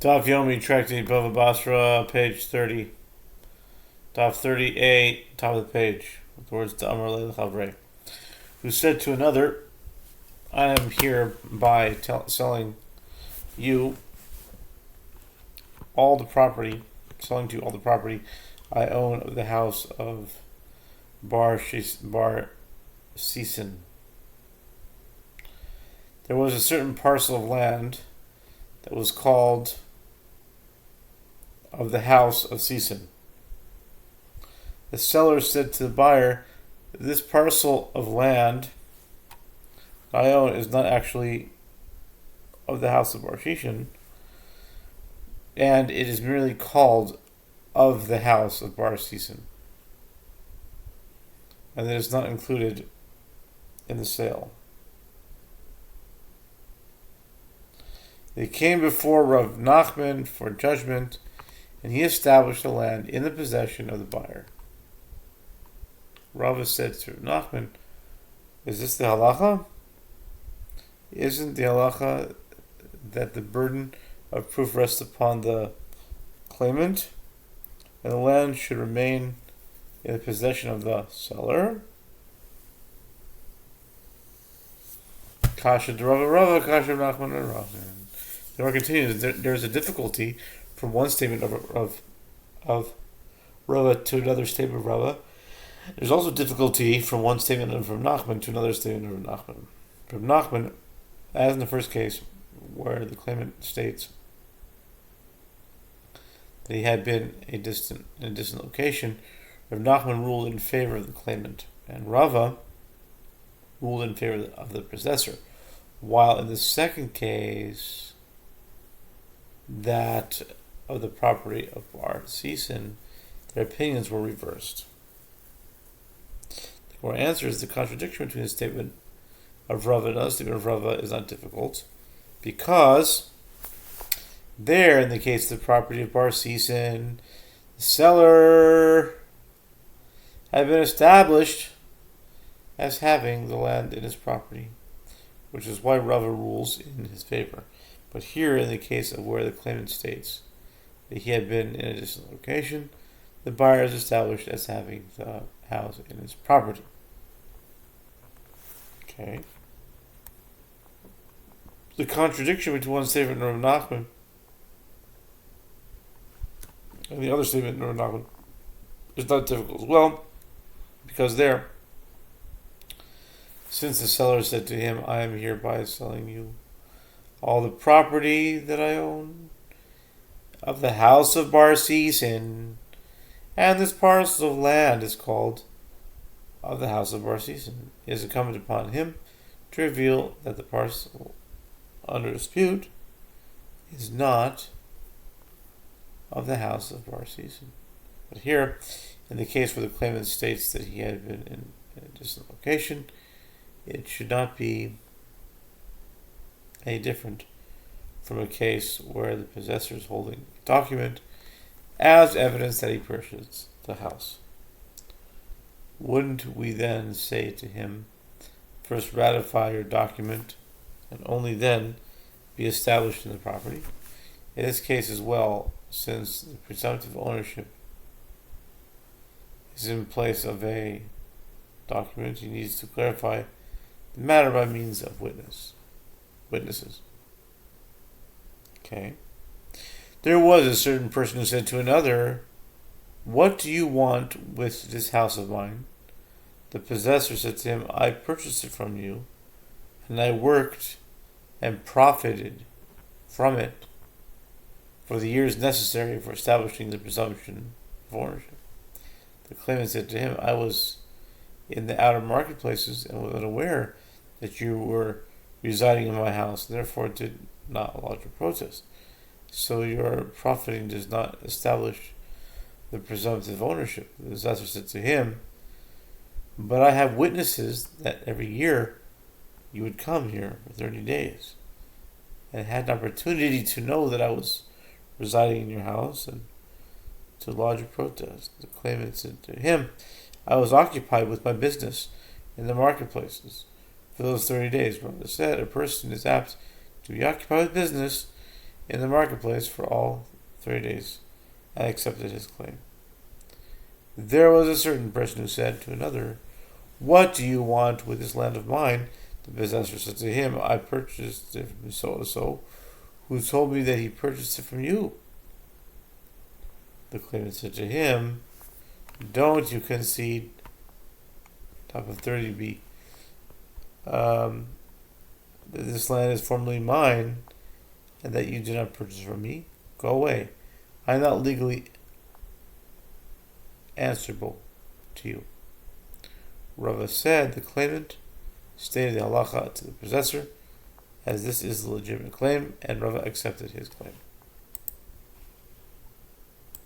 Daf Yomi, Tractate Bava Batra, page 30. Daf 38, top of the page, with the words D'Amar Le Chavre, who said to another, I am here by selling you all the property, selling to you all the property I own of the house of Bar Sisin. There was a certain parcel of land that was called of the house of Sisin. The seller said to the buyer, this parcel of land I own is not actually of the house of Bar Sisin, and it is merely called of the house of Bar Sisin, and it is not included in the sale. They came before Rav Nachman for judgment, and he established the land in the possession of the buyer. Rava said to Rav Nachman, is this the halacha? Isn't the halacha that the burden of proof rests upon the claimant, and the land should remain in the possession of the seller? Kasha Rava, Kasha Nachman and Rava. The Gemara continues. There's a difficulty from one statement of Rava to another statement of Rava. There's also difficulty from one statement of Nachman to another statement of Nachman. From Nachman, as in the first case, where the claimant states that he had been in a distant location, Rav Nachman ruled in favor of the claimant, and Rava ruled in favor of the possessor. While in the second case, that of the property of Bar Sisin, their opinions were reversed. The Gemara answers the contradiction between the statement of Rava and the statement of Rava is not difficult, because there, in the case of the property of Bar Sisin, the seller had been established as having the land in his property, which is why Rava rules in his favor. But here, in the case of where the claimant states that he had been in a distant location, the buyer is established as having the house in his property. Okay. The contradiction between one statement of Rav Nachman and the other statement of Rav Nachman is not difficult as well, because there, since the seller said to him, I am hereby selling you all the property that I own of the house of Bar Sisin, and this parcel of land is called of the house of Bar Sisin. It is incumbent upon him to reveal that the parcel under dispute is not of the house of Bar Sisin. But here, in the case where the claimant states that he had been in a distant location, it should not be any different from a case where the possessor is holding a document as evidence that he purchased the house. Wouldn't we then say to him, first ratify your document and only then be established in the property? In this case as well, since the presumptive ownership is in place of a document, he needs to clarify the matter by means of witnesses. Okay. There was a certain person who said to another, what do you want with this house of mine? The possessor said to him, I purchased it from you, and I worked and profited from it for the years necessary for establishing the presumption of ownership. The claimant said to him, I was in the outer marketplaces and was unaware that you were residing in my house, therefore did not lodge a protest. So your profiting does not establish the presumptive ownership. The possessor said to him, but I have witnesses that every year you would come here for 30 days and had an opportunity to know that I was residing in your house and to lodge a protest. The claimant said to him, I was occupied with my business in the marketplaces for those 30 days. Brother said, a person is apt to be occupied with business in the marketplace for all 30 days, and accepted his claim. There was a certain person who said to another, "What do you want with this land of mine?" The possessor said to him, "I purchased it from so-and-so, who told me that he purchased it from you." The claimant said to him, "Don't you concede," top of 30b, that this land is formerly mine, and that you did not purchase from me? Go away. I am not legally answerable to you. Rava said the claimant stated the halacha to the possessor, as this is the legitimate claim, and Rava accepted his claim.